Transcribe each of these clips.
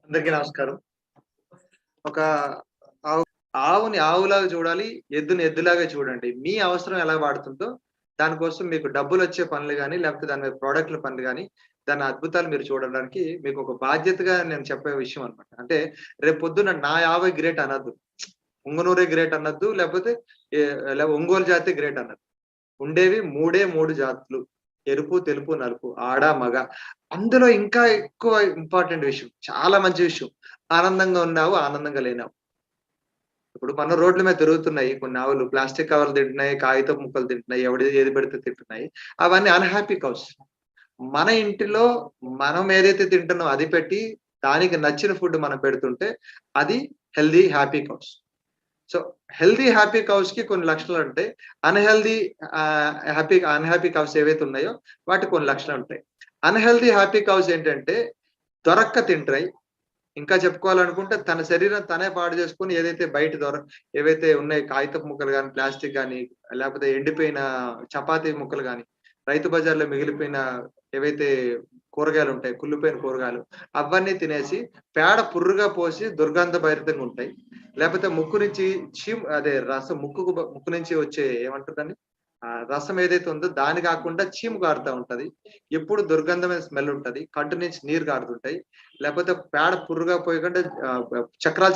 అందరికీ నమస్కారం. ఒక ఆవు ఆవుని ఆవులాగా చూడాలి. ఎద్దుని ఎద్దులాగా చూడండి. మీ అవసరం ఎలా వాడుతుందో, దానికోసం మీకు డబ్బులొచ్చే పనులు గాని, లేకపోతే దాని మీద ప్రొడక్ట్‌ల పనులు గాని, దాని అద్భుతాలు మీరు చూడడానికి మీకొక బాధ్యతగా నేను చెప్పే విషయం అన్నమాట. అంటే రేపొద్దున నా ఆవే గ్రేట్ అనొద్దు. పుంగనూరే గ్రేట్ అనొద్దు. లేకపోతే ఏ ఒంగోలు జాతే గ్రేట్ అనొద్దు. ఉండేవి 3 జాతులు. ఎరుపు, తెలుపు, నలుపు. ఆడ, మగ. అందులో ఇంకా ఎక్కువ ఇంపార్టెంట్ విషయం. చాలా మంచి విషయం. ఆనందంగా ఉన్నావు, ఆనందంగా లేనావు. ఇప్పుడు మన రోడ్ల మీద తిరుగుతున్నాయి కొన్ని ఆవులు. ప్లాస్టిక్ కవర్లు తింటున్నాయి, కాగితపు ముక్కలు తింటున్నాయి, ఏది పెడితే తింటున్నాయి. అవన్నీ అన్‌హ్యాపీ కౌస్. మన ఇంటిలో మనం ఏదైతే తింటున్నామో అది పెట్టి, దానికి నచ్చిన ఫుడ్ మనం పెడుతుంటే, అది healthy, happy cows. So, healthy happy కౌస్‌కి కొన్ని లక్షణాలుంటాయి. అన్‌హెల్తీ అన్‌హ్యాపీ కౌస్ ఏవైతే ఉన్నాయో వాటికి కొన్ని లక్షణాలుంటాయి. అన్‌హెల్తీ హ్యాపీ కౌస్ ఏంటంటే దొరక్క తింటాయి. ఇంకా చెప్పుకోవాలనుకుంటే తన శరీరం తనే పాడు చేసుకొని ఏదైతే బయట ఏవైతే ఉన్నాయి కాగితపు ముక్కలు గాని, ప్లాస్టిక్ గాని, లేకపోతే ఎండిపోయిన చపాతీ ముక్కలు గాని, రైతు బజార్‌లో మిగిలిపోయిన ఏవైతే కూరగాయలుంటాయి, కుళ్ళిపోయిన కూరగాయలు అవన్నీ తినేసి పేడ పుర్రుగా పోసి దుర్గంధభరితంగా ఉంటాయి. లేపోతే ముక్కు నుంచి అదే రసం ముక్కు నుంచి వచ్చే ఏమంటారు దాన్ని? రసం ఏదైతే ఉందో దాని కాకుండా చీము కారుతా ఉంటది. ఎప్పుడు దుర్గంధమైన స్మెల్ ఉంటది. కంటి నుంచి నీరు కారుతుంటాయి. లేపోతే పేడ పుర్రుగా పోయకుండా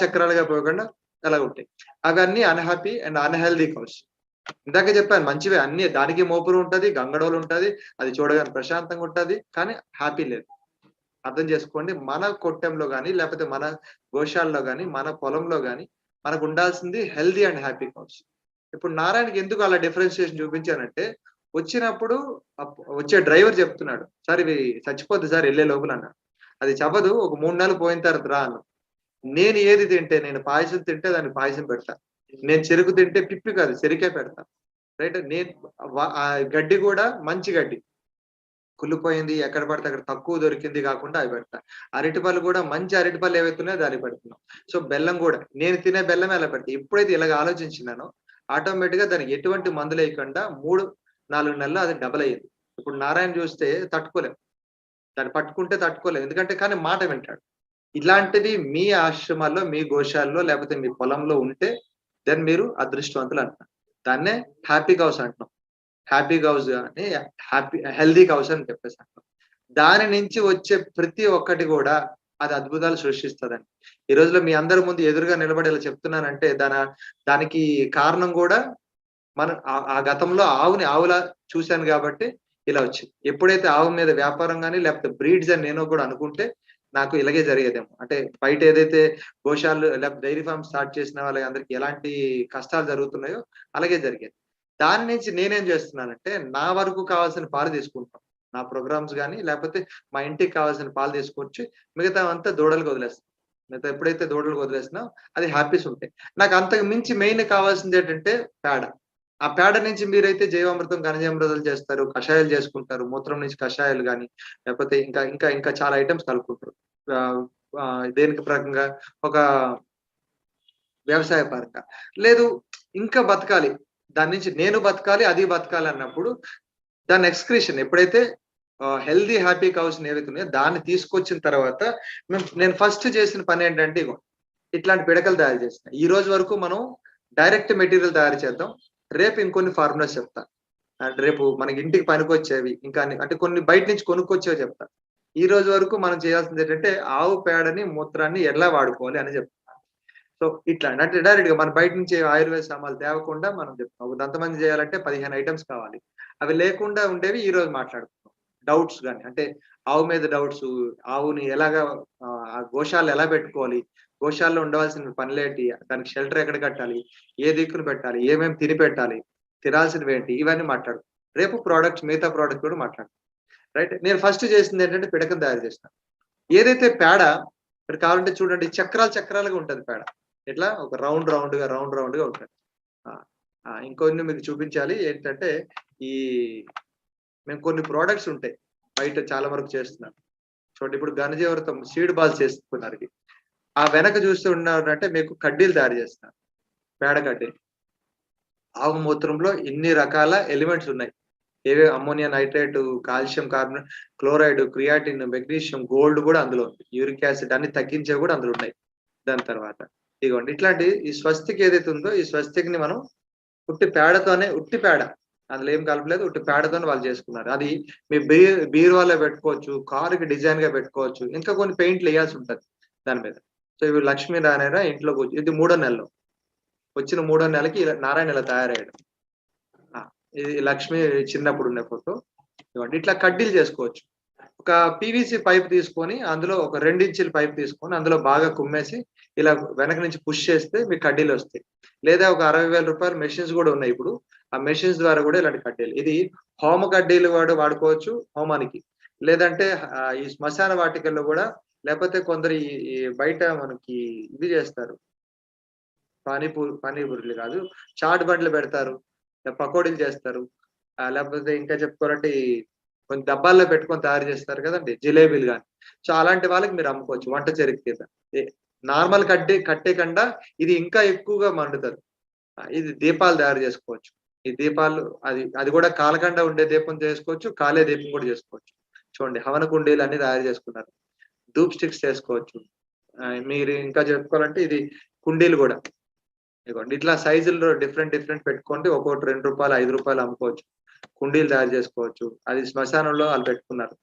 చక్రాలుగా పోయకుండా అలాగుంటాయి. అవన్నీ అన్‌హ్యాపీ అండ్ అన్‌హెల్తీ కౌస్. ఇందాకే చెప్పాను మంచివే అన్నీ దానికి మోపురు ఉంటది, గంగడోలు ఉంటది, అది చూడగానే ప్రశాంతంగా ఉంటది. కానీ హ్యాపీ లేదు. అర్థం చేసుకోండి. మన కొట్టెంలో గాని, లేపోతే మన గోశాలలో గాని, మన పొలంలో గాని మనకుండాల్సింది హెల్తీ అండ్ హ్యాపీ కౌస్. ఇప్పుడు నారాయణకి ఎందుకు అలా డిఫరెన్షియేషన్ చూపించానంటే, వచ్చినప్పుడు వచ్చే డ్రైవర్ చెప్తున్నాడు. "సార్ ఇవి చచ్చిపోద్ది సార్ ఎళ్ళే లోపల" అన్నాడు. "అది చవ్వదు. ఒక 3 నెలలు పోయిన తర్వాత రా" అన్నా. నేను ఏది తింటే నేను పాయసం తింటే దానికి పాయసం పెడతా. నేను చెరుకు తింటే పిప్పి కాదు చెరుకే పెడతా. రైట్. నేను గడ్డి గూడా మంచి గడ్డి. కుళ్ళిపోయింది ఎక్కడ పడితే అక్కడ తక్కువ దొరికింది కాకుండా అవి పెడతా. అరటిపళ్ళు గూడా మంచి అరటిపళ్ళు ఏవైతే ఉన్నాయో దానికి పెడుతున్నాం. సో, బెల్లం గూడా నేను తినే బెల్లమే అలా పెడతా. ఎప్పుడైతే ఇలాగ ఆలోచించినానో ఆటోమేటిక్‌గా దానికి ఎటువంటి మందులేయకుండా 3, 4 నెలల్లో అది డబుల్ అయ్యింది. ఇప్పుడు నారాయణ చూస్తే తట్టుకోలేం. దాన్ని పట్టుకుంటే తట్టుకోలేం. ఎందుకంటే కానీ మాట వింటాడు. ఇలాంటిది మీ ఆశ్రమాల్లో, మీ గోశాలలో లేకపోతే మీ పొలంలో ఉంటే దెన్ మీరు అదృష్టవంతులు అంటున్నా. దాన్నే హ్యాపీ కౌస్ అంటున్నాం. హ్యాపీ కౌస్ అని హెల్తీ కౌస్ అని చెప్పేసి అంటాం. దాని నుంచి వచ్చే ప్రతి ఒక్కటి గూడా అది అద్భుతాలు సృష్టిస్తదండి. ఈ రోజులో మీ అందరి ముందు ఎదురుగా నిలబడి ఇలా చెప్తున్నానంటే దానికి కారణం గూడా ఆ గతంలో ఆవులా చూసాను గాబట్టి ఇలా వచ్చింది. ఎప్పుడైతే ఆవు మీద వ్యాపారం గాని, లేకపోతే బ్రీడ్స్ అని నేను కూడా అనుకుంటే, నాకు ఇలాగే జరిగేదేమో. అంటే బయట ఏదైతే గోశాలలు లేకపోతే డైరీ ఫార్మ్ స్టార్ట్ చేసిన వాళ్ళందరికి ఎలాంటి కష్టాలు జరుగుతున్నాయో అలాగే జరిగేది. దాని నుంచి నేనేం చేస్తున్నానంటే, నా వరకు కావాల్సిన పాలు తీసుకుంటాం. నా ప్రోగ్రామ్స్ గాని, లేకపోతే మా ఇంటికి కావాల్సిన పాలు తీసుకొచ్చి మిగతావంతా దూడలకు వదిలేస్తాం. మిగతా ఎప్పుడైతే దూడలకు వదిలేసినామో అది హ్యాపీస్ ఉంటాయి. నాకు అంతకు మించి మెయిన్ కావాల్సిందేంటంటే పేడ. ఆ పేడ నుంచి మీరైతే జీవామృతం, ఘనజీవామృతాలు చేస్తారు. కషాయాలు చేసుకుంటారు. మూత్రం నుంచి కషాయాలు గాని, లేకపోతే ఇంకా చాలా ఐటెమ్స్ కలుపుకుంటారు. ఆహ్, దేనికి ప్రకంగా ఒక వ్యవసాయ పరంగా. లేదు ఇంకా బతకాలి. దాని నుంచి నేను బతకాలి, అది బతకాలి అన్నప్పుడు దాని ఎక్స్‌క్రీషన్ ఎప్పుడైతే హెల్తీ హ్యాపీ కౌస్‌ని ఏవైతే ఉన్నాయో దాన్ని తీసుకొచ్చిన తర్వాత నేను ఫస్ట్ చేసిన పనేంటంటే ఇట్లాంటి పిడకలు తయారు చేసిన. ఈ రోజు వరకు మనం డైరెక్ట్ మెటీరియల్ తయారు చేద్దాం. రేపు ఇంకొన్ని ఫార్ములాస్ చెప్తా. రేపు మనకి ఇంటికి పనికొచ్చేవి ఇంకా అంటే కొన్ని బయట నుంచి కొనుక్కొచ్చేవి చెప్తా. ఈ రోజు వరకు మనం చేయాల్సిందేంటంటే ఆవు పేడని, మూత్రాన్ని ఎలా వాడుకోవాలి అని చెప్తా. సో, ఇట్లా అంటే డైరెక్ట్‌గా మన బయట నుంచి ఆయుర్వేద సామాన్లు తేవకుండా మనం చెప్తాం. ఒక దంతమంది చేయాలంటే 15 ఐటెమ్స్ కావాలి. అవి లేకుండా ఉండేవి ఈరోజు మాట్లాడుకుందాం. డౌట్స్ గాని అంటే ఆవు మీద డౌట్సు, ఆవుని ఎలాగా ఆ గోశాల ఎలా పెట్టుకోవాలి? గోశాలలో ఉండవలసిన పనులేంటి? దానికి షెల్టర్ ఎక్కడ కట్టాలి? ఏ దిక్కున పెట్టాలి? ఏమేమి తిని పెట్టాలి? తినాల్సినవేంటి? ఇవన్నీ మాట్లాడుకుందాం. రేపు మిగతా ప్రొడక్ట్స్ కూడా మాట్లాడుకుందాం. రైట్. నేను ఫస్ట్ చేసిందేంటంటే పిడకలు తయారు చేసిన. ఏదైతే పేడ మీరు కావాలంటే చూడండి చక్రాలుగా ఉంటది పేడ. ఇట్లా ఒక రౌండ్‌గా ఉంటది. ఆ! ఇంకొన్ని మీకు చూపించాలి. ఏంటంటే ఈ మేము కొన్ని ప్రొడక్ట్స్ ఉంటాయి. బయట చాలా వరకు చేస్తున్నారు. చూడండి ఇప్పుడు ఘనజీవామృతం సీడ్ బాల్స్ చేస్తున్నారు. ఆ వెనక చూస్తూ ఉన్నారంటే మీకు కడ్డీలు తయారు చేస్తున్నారు. పేడ కడ్డీలు. ఆవు మూత్రంలో ఇన్ని రకాల ఎలిమెంట్స్ ఉన్నాయి. ఏవే ammonia nitrate, calcium carbonate, chloride, creatine, magnesium, gold కూడా అందులో ఉంది. యూరిక్ యాసిడ్ అన్ని తగ్గించేవి కూడా అందులో ఉన్నాయి. దాని తర్వాత ఇదిగోండి ఇట్లాంటి ఈ స్వస్తిక్ ఏదైతే ఉందో ఈ స్వస్తిక్‌ని మనం ఉట్టి పేడ. అందులో ఏం కలపలేదు. ఉట్టి పేడతోనే వాళ్ళు చేసుకున్నారు. అది మీ బీరువాలో పెట్టుకోవచ్చు. కారుకి డిజైన్‌గా పెట్టుకోవచ్చు. ఇంకా కొన్ని పెయింట్‌లేయాల్సి ఉంటది దాని మీద. సో, ఇవి లక్ష్మీనారాయణ ఇంట్లో ఇది మూడో నెలలో. వచ్చిన మూడో నెలకి ఇలా నారాయణ ఇలా తయారయ్యాడు. ఆ! ఇది లక్ష్మి చిన్నప్పుడున్న ఫోటో. ఇదిగోండి ఇట్లా కడ్డీలు చేసుకోవచ్చు. ఒక పీవీసీ పైప్ తీసుకొని అందులో ఒక 2 ఇంచుల పైప్ తీసుకొని అందులో బాగా కుమ్మేసి ఇలా వెనక నుంచి పుష్ చేస్తే మీకు కడ్డీలొస్తాయి. లేదా ఒక రూ. 60,000 మెషిన్స్ గూడా ఉన్నాయి ఇప్పుడు. ఆ మెషిన్స్ ద్వారా గూడా ఇలాంటి కడ్డీలు. ఇది హోమ కడ్డీలు వాడుకోవచ్చు హోమానికి. లేదంటే ఈ శ్మశాన వాటికల్లో గూడా లేపోతే కొందరు ఈ ఈ బయట మనకి ఇవి జేస్తారు. పానీపూరీలు గాదు. చాట్ బండ్లు పెడతారు. పకోడీలు చేస్తారు. లేకపోతే ఇంకా చెప్పుకోవాలంటే ఈ కొన్ని డబ్బాల్లో పెట్టుకొని తయారు చేస్తారు కదండీ! జిలేబీలు గాని. సో, అలాంటి వాళ్ళకి మీరు అమ్ముకోవచ్చు వంట చెరుకు కింద. ఎ నార్మల్ కట్టే కండా ఇది ఇంకా ఎక్కువగా మండుతది. ఇది దీపాలు తయారు చేసుకోవచ్చు. ఈ దీపాలు అది కూడా కాలకుండా ఉండే దీపం చేసుకోవచ్చు. కాలే దీపం కూడా చేసుకోవచ్చు. చూడండి హవన కుండీలు అన్ని తయారు చేసుకున్నారు. ధూప్ స్టిక్స్ చేసుకోవచ్చు. మీరు ఇంకా చెప్పుకోవాలంటే ఇది కుండీలు గూడా. ఇదిగోండి ఇట్లా సైజుల్లో డిఫరెంట్ పెట్టుకోండి. ఒక్కోటి రూ. 2, రూ. 5 అమ్ముకోవచ్చు. కుండీలు తయారు చేసుకోవచ్చు. అది శ్మశానంలో ఆళ్ళు పెట్టుకున్నారు.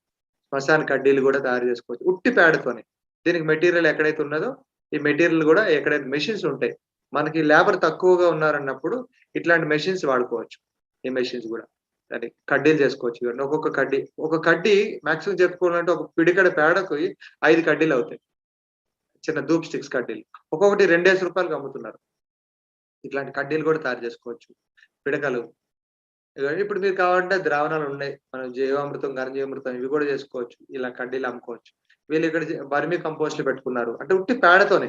శ్మశాన కడ్డీలు గూడా తయారు చేసుకోవచ్చు. ఉట్టి పేడతోని. దీనికి మెటీరియల్ ఎక్కడైతే ఉన్నదో, ఈ మెటీరియల్ గూడా ఎక్కడైతే మెషిన్స్ ఉంటాయి. మనకి లేబర్ తక్కువగా ఉన్నారన్నప్పుడు ఇట్లాంటి మెషిన్స్ వాడుకోవచ్చు. ఈ మెషిన్స్ గూడా. అది కడ్డీలు చేసుకోవచ్చు. ఇవన్నీ ఒక కడ్డీ మాక్సిమం చెప్పుకోవాలంటే ఒక పిడికెడు పేడకి 5 కడ్డీలవుతాయి. చిన్న ధూప్ స్టిక్స్ కడ్డీలు. ఒక్కొక్కటి రూ. 2 అమ్ముతున్నారు. ఇట్లాంటి కడ్డీలు గూడా తయారు చేసుకోవచ్చు. పిడకలు. ఇప్పుడు మీరు కావాలంటే ద్రావణాలున్నాయి. మనం జీవామృతం, ఘనజీవామృతం ఇవి గూడా జేసుకోవచ్చు. ఇలా కడ్డీలు అమ్ముకోవచ్చు. వీళ్ళిక్కడ వర్మి కంపోస్ట్‌లు పెట్టుకున్నారు. అంటే ఉట్టి పేడతోనే.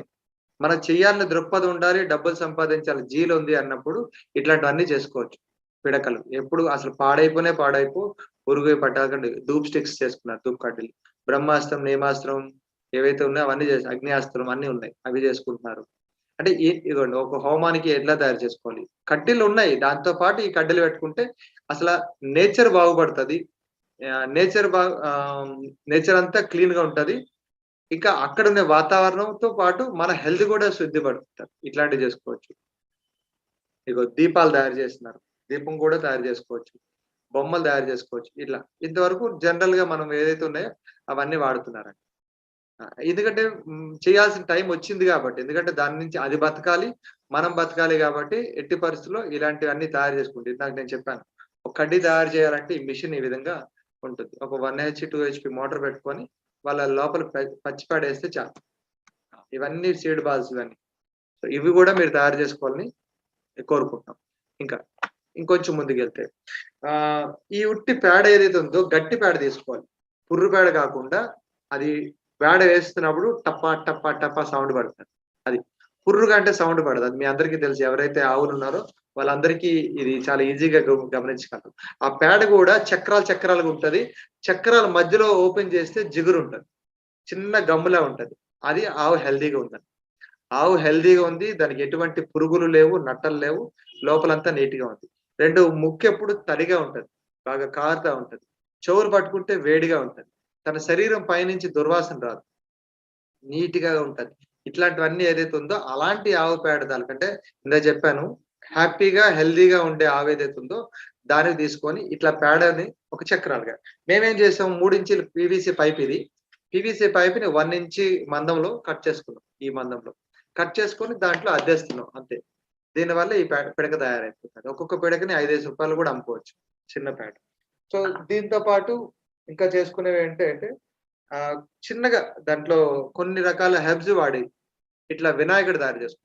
మనం చెయ్యాలనే దృక్పథం ఉండాలి. డబ్బులు సంపాదించాలి జీలుంది అన్నప్పుడు ఇట్లాంటివన్నీ చేసుకోవచ్చు. పిడకలు. ఎప్పుడు అసలు పాడైపో పురుగు పట్టాకండి ధూప్ స్టిక్స్ చేసుకున్నారు. ధూప్ కడ్డీలు. బ్రహ్మాస్త్రం, నేమాస్త్రం ఏవైతే ఉన్నాయో అవన్నీ అగ్నియాస్త్రం అన్నీ ఉన్నాయి. అవి జేసుకుంటున్నారు. అంటే ఇదిగోండి ఒక హోమానికి ఎట్లా తయారు చేసుకోవాలి. కడ్డీలున్నాయి. దాంతో పాటు ఈ కడ్డీలు పెట్టుకుంటే అసల నేచర్ బాగుపడతది. నేచర్ అంతా క్లీన్‌గా ఉంటది. ఇంకా అక్కడుండే వాతావరణంతో పాటు మన హెల్త్ గూడా శుద్ధి పడుతుంటది. ఇట్లాంటివి జేసుకోవచ్చు. ఇగో దీపాలు తయారు చేస్తున్నారు. దీపం కూడా తయారు చేసుకోవచ్చు. బొమ్మలు తయారు చేసుకోవచ్చు. ఇట్లా. ఇంతవరకు జనరల్‌గా మనం ఏదైతే ఉన్నాయో అవన్నీ వాడుతున్నారండి. ఎందుకంటే చేయాల్సిన టైం వచ్చింది గాబట్టి. ఎందుకంటే దాని నుంచి అది బతకాలి, మనం బతకాలి గాబట్టి ఎట్టి పరిస్థితుల్లో ఇలాంటివన్నీ తయారు చేసుకుంటే ఇందాక నేను చెప్పాను. ఒక కడ్డీ తయారు చేయాలంటే ఈ మిషన్ ఈ విధంగా ఉంటుంది. ఒక 1 హెచ్, 2 హెచ్‌పీ మోటార్ పెట్టుకొని వాళ్ళ లోపల పచ్చి పేడేస్తే చాలు. ఇవన్నీ సీడ్ బాల్స్ ఇవన్నీ. సో, ఇవి గూడా మీరు తయారు చేసుకోవాలని కోరుకుంటున్నాం. ఇంకా ఇంకొంచెం ముందుకెళ్తే ఈ ఉట్టి పేడ ఏదైతే ఉందో గట్టి పేడ తీసుకోవాలి. పుర్రు పేడ కాకుండా అది పేడ వేస్తున్నప్పుడు టపా టపా టపా సౌండ్ పడతది. అది పుర్రుగా అంటే సౌండ్ పడదు. అది మీ అందరికీ తెలుసు. ఎవరైతే ఆవులున్నారో వాళ్ళందరికీ ఇది చాలా ఈజీగా గమనించగలరు. ఆ పేడ కూడా చక్రాలుగా ఉంటది. చక్రాల మధ్యలో ఓపెన్ చేస్తే జిగురుంటది. చిన్న గమ్ములా ఉంటది. అది ఆవు హెల్తీగా ఉందని. ఆవు హెల్తీగా ఉంది. దానికి ఎటువంటి పురుగులు లేవు, నట్టలు లేవు. లోపలంతా నీట్‌గా ఉంది. 2 ముక్కెప్పుడు తడిగా ఉంటది. బాగా కారుతా ఉంటది. చెవులు పట్టుకుంటే వేడిగా ఉంటది. తన శరీరం పైనుంచి దుర్వాసన రాదు. నీట్‌గా ఉంటది. ఇట్లాంటివన్నీ ఏదైతే ఉందో అలాంటి ఆవు పేడ దానికంటే ఇందాక చెప్పాను. హ్యాపీగా, హెల్తీగా ఉండే ఆవు ఏదైతే ఉందో దాన్ని తీసుకొని ఇట్లా పేడని ఒక చక్రాలుగా మేమేం చేసాం 3 ఇంచుల పీవీసీ పైప్ ఇది. పీవీసీ పైప్‌ని 1 ఇంచి మందంలో కట్ చేసుకున్నాం. ఈ మందంలో. కట్ చేసుకొని దాంట్లో అద్దేస్తున్నాం అంతే. దీనివల్ల ఈ పిడక తయారైపోతది. ఒక్కొక్క పిడకని రూ. 5 కూడా అమ్ముకోవచ్చు. చిన్న పేడ. సో, దీంతో పాటు ఇంకా చేసుకునేవి ఏంటంటే ఆహ్, చిన్నగా దాంట్లో కొన్ని రకాల హెర్బ్స్ వాడి ఇట్లా వినాయకుడు తయారు చేసుకోవచ్చు.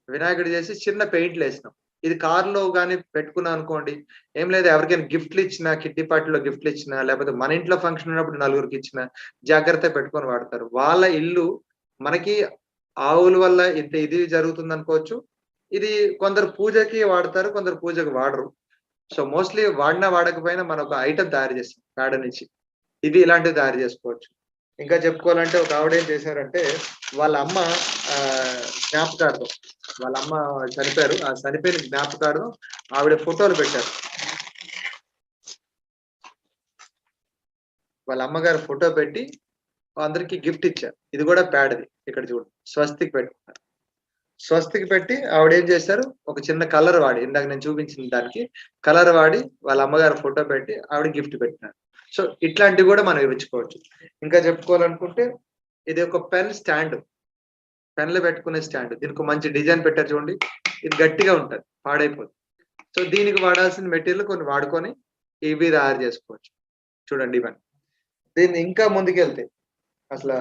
వినాయకుడు చేసి చిన్న పెయింట్‌లేసినాం. ఇది కార్‌లో గాని పెట్టుకున్నాం అనుకోండి, ఏం లేదు ఎవరికైనా గిఫ్ట్‌లిచ్చినా, కిట్టి పార్టీలో గిఫ్ట్‌లిచ్చినా, లేకపోతే మన ఇంట్లో ఫంక్షన్ ఉన్నప్పుడు నలుగురికిచ్చినా జాగ్రత్తగా పెట్టుకొని వాడతారు. వాళ్ళ ఇల్లు మనకి ఆవుల వల్ల ఇంత ఇది జరుగుతుందనుకోవచ్చు. ఇది కొందరు పూజకి వాడతారు. కొందరు పూజకి వాడరు. సో, మోస్ట్‌లీ వాడినా వాడకపోయినా మనం ఒక ఐటెమ్ తయారు చేస్తాం పేడ నుంచి. ఇది ఇలాంటివి తయారు చేసుకోవచ్చు. ఇంకా చెప్పుకోవాలంటే ఒక ఆవిడేం చేశారంటే వాళ్ళ అమ్మ జ్ఞాపకార్థం వాళ్ళ అమ్మ చనిపోయారు. ఆ చనిపోయిన జ్ఞాపకార్థం ఆవిడ ఫోటోలు పెట్టారు. వాళ్ళ అమ్మగారు ఫోటో పెట్టి అందరికి గిఫ్ట్ ఇచ్చారు. ఇది కూడా ప్యాడ్‌ది. ఇక్కడ చూడు స్వస్తిక్ పెట్టుకున్నారు. స్వస్తిక్ పెట్టి ఆవిడేం చేశారు, ఒక చిన్న కలర్ వాడి ఇందాక నేను చూపించిన దానికి కలర్ వాడి వాళ్ళ అమ్మగారు ఫోటో పెట్టి ఆవిడ గిఫ్ట్ పెట్టినారు. సో ఇట్లాంటివి కూడా మనం ఇవ్వుకోవచ్చు. ఇంకా చెప్పుకోవాలనుకుంటే ఇది ఒక పెన్ స్టాండ్. పెన్‌లు పెట్టుకునే స్టాండ్. దీనికి మంచి డిజైన్ పెట్టారు చూడండి. ఇది గట్టిగా ఉంటది. పాడైపోదు. సో దీనికి వాడాల్సిన మెటీరియల్ కొన్ని వాడుకొని ఇవి తయారు చేసుకోవచ్చు. చూడండి ఇవన్నీ. దీన్ని ఇంకా ముందుకెళ్తే అసలా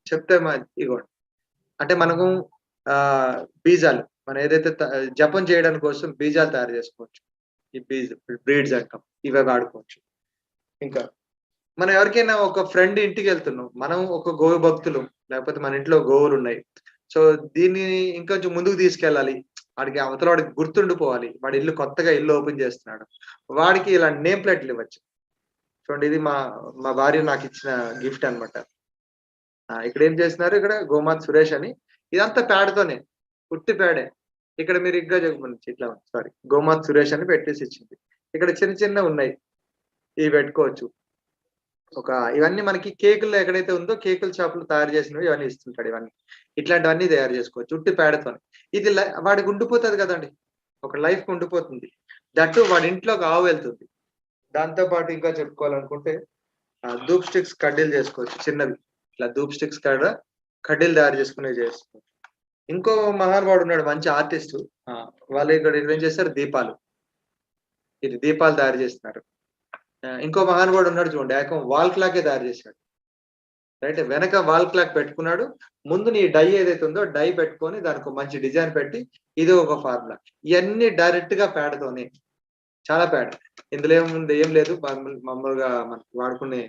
చెప్తే ఇగోండి. అంటే మనము ఆహ్, బీజాలు మనం ఏదైతే జపం చేయడం కోసం బీజాలు తయారు చేసుకోవచ్చు. ఈ బ్రీడ్స్ అంటాం. ఇవి వాడుకోవచ్చు. ఇంకా మనం ఎవరికైనా ఒక ఫ్రెండ్ ఇంటికెళ్తున్నాం. మనం ఒక గోవు భక్తులం. లేకపోతే మన ఇంట్లో గోవులున్నాయి. సో దీన్ని ఇంకొంచెం ముందుకు తీసుకెళ్ళాలి. వాడికి అవతల వాడికి గుర్తుండిపోవాలి. వాడి ఇల్లు కొత్తగా ఇల్లు ఓపెన్ చేస్తున్నాడు. వాడికి ఇలాంటి నేమ్ ప్లేట్లు ఇవ్వచ్చు. చూడండి ఇది మా మా భార్య నాకిచ్చిన గిఫ్ట్ అన్నమాట. ఇక్కడ ఏం చేస్తున్నారు ఇక్కడ గోమాత సురేష్ అని. ఇదంతా ప్యాడ్‌తోనే. ఉట్టి ప్యాడే. ఇక్కడ మీరు ఇంకా చెప్పండి ఇట్లా సారీ గోమాత సురేష్ అని పెట్టేసి ఇచ్చింది. ఇక్కడ చిన్న చిన్నవున్నాయి. ఇవి పెట్టుకోవచ్చు. ఇవన్నీ మనకి కేకుల్లో ఎక్కడైతే ఉందో కేకుల షాప్‌లో తయారు చేసినవి ఇవన్నీ ఇస్తుంటాడు ఇవన్నీ. ఇట్లాంటివన్నీ తయారు చేసుకోవచ్చు. ఉట్టి పేడతోని. ఇది వాడికి ఉండిపోతది కదండీ! ఒక లైఫ్‌కి ఉండిపోతుంది. దట్టు వాడి ఇంట్లోకి ఆవు వెళ్తుంది. దాంతో పాటు ఇంకా చెప్పుకోవాలనుకుంటే ధూప్ స్టిక్స్ కడ్డీలు చేసుకోవచ్చు చిన్నవి. ఇట్లా ధూప్ స్టిక్స్ కడ్డీలు తయారు చేసుకునేవి చేసుకోవచ్చు. ఇంకో మహానుభావుడు ఉన్నాడు మంచి ఆర్టిస్టు. వాళ్ళు ఇక్కడ ఏం చేస్తారు దీపాలు. ఇది దీపాలు తయారు చేస్తున్నారు. ఇంకో మహానుభావుడు ఉన్నాడు చూడండి. ఏకం వాల్ క్లాకే తయారు చేశాడు. రైట్ వెనక వాల్ క్లాక్ పెట్టుకున్నాడు. ముందు నీ డై ఏదైతే ఉందో డై పెట్టుకొని దానికి మంచి డిజైన్ పెట్టి ఇది ఒక ఫార్ములా. ఇవన్నీ డైరెక్ట్ గా పేడతోనే. చాలా పేడ. ఇందులో ఏముంది ఏం లేదు. మామూలుగా మనకి వాడుకునే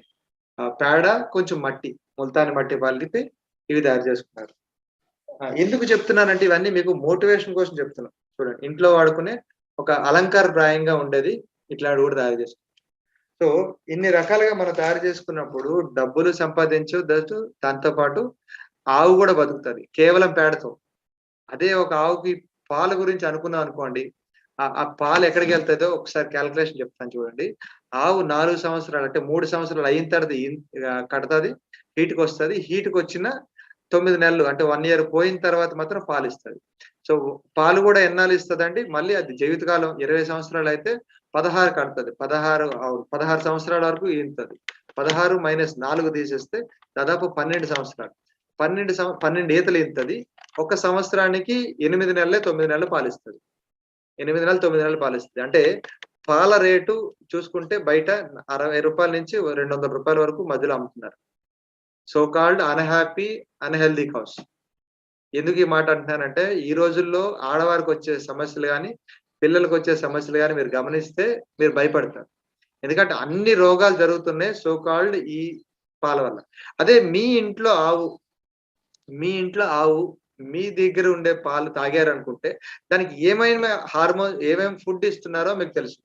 పేడ కొంచెం మట్టి ముల్తాని మట్టి పలికితే ఇవి తయారు చేసుకున్నారు. ఎందుకు చెప్తున్నానంటే ఇవన్నీ మీకు మోటివేషన్ కోసం చెప్తున్నాను. చూడండి ఇంట్లో వాడుకునే ఒక అలంకారప్రాయంగా ఉండేది ఇట్లాంటివి కూడా తయారు చేసుకున్నాం. సో ఇన్ని రకాలుగా మనం తయారు చేసుకున్నప్పుడు డబ్బులు సంపాదించవచ్చు. దాంతో పాటు ఆవు కూడా బతుకుతది. కేవలం పేడతో. అదే ఒక ఆవుకి పాలు గురించి అనుకున్నాం అనుకోండి. ఆ పాలు ఎక్కడికి వెళ్తాదో ఒకసారి క్యాలిక్యులేషన్ చెప్తాను చూడండి. ఆవు 4 సంవత్సరాలు అంటే 3 సంవత్సరాలు అయిన తర్వాత కడతది. హీట్‌కి వస్తది. హీట్‌కి వచ్చిన 9 నెలలు అంటే 1 ఇయర్ పోయిన తర్వాత మాత్రం పాలిస్తది. సో పాలు కూడా ఎన్నాళ్ళు ఇస్తదండి? మళ్ళీ అది జీవితకాలం 20 సంవత్సరాలు అయితే 16 కడతది. 16 సంవత్సరాల వరకు ఈనుతది. 16 - 4 తీసేస్తే దాదాపు 12 సంవత్సరాలు. 12 ఈతలు ఈనుతది. ఒక సంవత్సరానికి 8 నెలలే 9 నెలలు పాలిస్తది. 8 నెలలు 9 నెలలు పాలిస్తది. అంటే పాల రేటు చూసుకుంటే బయట రూ. 60 నుంచి రూ. 200 వరకు మధ్యలో అమ్ముతున్నారు. So called unhealthy cows. ఎందుకు ఈ మాట అంటున్నానంటే ఈ రోజుల్లో ఆడవారికొచ్చే సమస్యలు గాని, పిల్లలకొచ్చే సమస్యలు గాని మీరు గమనిస్తే మీరు భయపడతారు. ఎందుకంటే అన్ని రోగాలు జరుగుతున్నాయి సో కాల్డ్ ఈ పాల వల్ల. అదే మీ ఇంట్లో ఆవు మీ దగ్గర ఉండే పాలు తాగారనుకుంటే దానికి ఏమేమి ఫుడ్ ఇస్తున్నారో మీకు తెలుసు.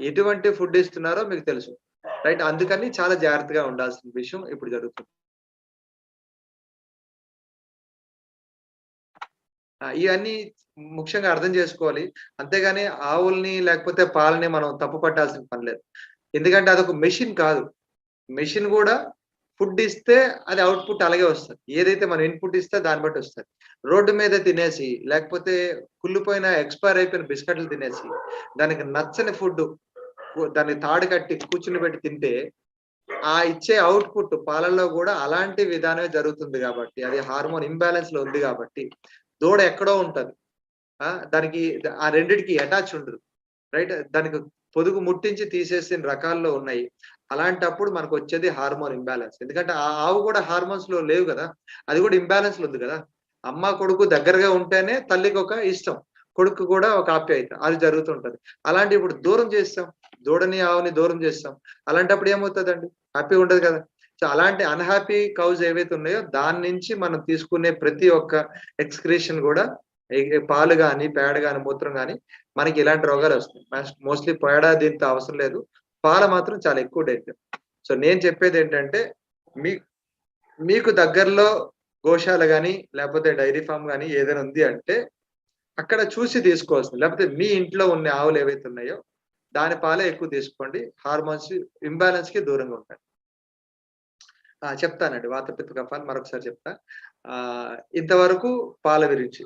ఎటువంటి ఫుడ్ ఇస్తున్నారో మీకు తెలుసు. రైట్ అందుకని చాలా జాగ్రత్తగా ఉండాల్సిన విషయం ఇప్పుడు జరుగుతుంది. ఇవన్నీ ముఖ్యంగా అర్థం చేసుకోవాలి. అంతేగాని ఆవుల్ని లేకపోతే పాలని మనం తప్పు పట్టాల్సిన పని లేదు. ఎందుకంటే అదొక మెషిన్ కాదు. మెషిన్ కూడా ఫుడ్ ఇస్తే అది అవుట్‌పుట్ అలాగే వస్తది. ఏదైతే మనం ఇన్‌పుట్ ఇస్తే దాన్ని బట్టి వస్తది. రోడ్డు మీద తినేసి లేకపోతే కుళ్ళిపోయిన ఎక్స్‌పైర్ అయిపోయిన బిస్కెట్‌లు తినేసి దానికి నచ్చని ఫుడ్ దాన్ని తాడు కట్టి కూర్చునిబెట్టి తింటే ఇచ్చే అవుట్‌పుట్ పాలల్లో గూడా అలాంటి విధానమే జరుగుతుంది గాబట్టి, అది హార్మోన్ ఇంబాలెన్స్‌లో ఉంది గాబట్టి, దూడ ఎక్కడో ఉంటది. దానికి ఆ రెండిటికి అటాచ్ ఉండదు. రైట్? దానికి పొదుగు ముట్టించి తీసేసిన రకాల్లో ఉన్నాయి. అలాంటప్పుడు మనకొచ్చేది హార్మోన్ ఇంబాలెన్స్. ఎందుకంటే ఆ ఆవు గూడా హార్మోన్స్‌లో లేవు గదా! అది గూడా ఇంబాలెన్స్‌లో ఉంది గదా! అమ్మ, కొడుకు దగ్గరగా ఉంటేనే తల్లికొక ఇష్టం. కొడుక్కి గూడా ఒక ఆప్యాయత. అది జరుగుతుంటది. అలాంటివి ఇప్పుడు దూరం చేసేసాం. దూడని, ఆవుని దూరం చేసేసాం. అలాంటప్పుడు ఏమవుతదండి? హ్యాపీగా ఉండదు కదా! సో, అలాంటి అన్‌హ్యాపీ కౌస్ ఏవైతే ఉన్నాయో దాని నుంచి మనం తీసుకునే ప్రతి ఒక్క ఎక్స్‌క్రీషన్ గూడా పాలు గాని, పేడ గాని, మూత్రం గాని మనకి ఇలాంటి రోగాలొస్తాయి. మోస్ట్‌లీ పేడ దీంతో అవసరం లేదు. పాలు మాత్రం చాలా ఎక్కువ డేంజర్. సో, నేను చెప్పేదేంటంటే మీ మీకు దగ్గరలో గోశాల గాని, లేపోతే డైరీ ఫార్మ్ గాని ఏదైనా ఉంది అంటే అక్కడ చూసి తీసుకోవాల్సింది. లేకపోతే మీ ఇంట్లో ఉన్న ఆవులు ఏవైతే ఉన్నాయో దాని పాలే ఎక్కువ తీసుకోండి. హార్మోన్స్ ఇంబాలెన్స్‌కి దూరంగా ఉండండి. చెప్తానండి. వాత, పిత్త, కఫాలు మరొకసారి చెప్తా. ఇంతవరకు పాల గురించి.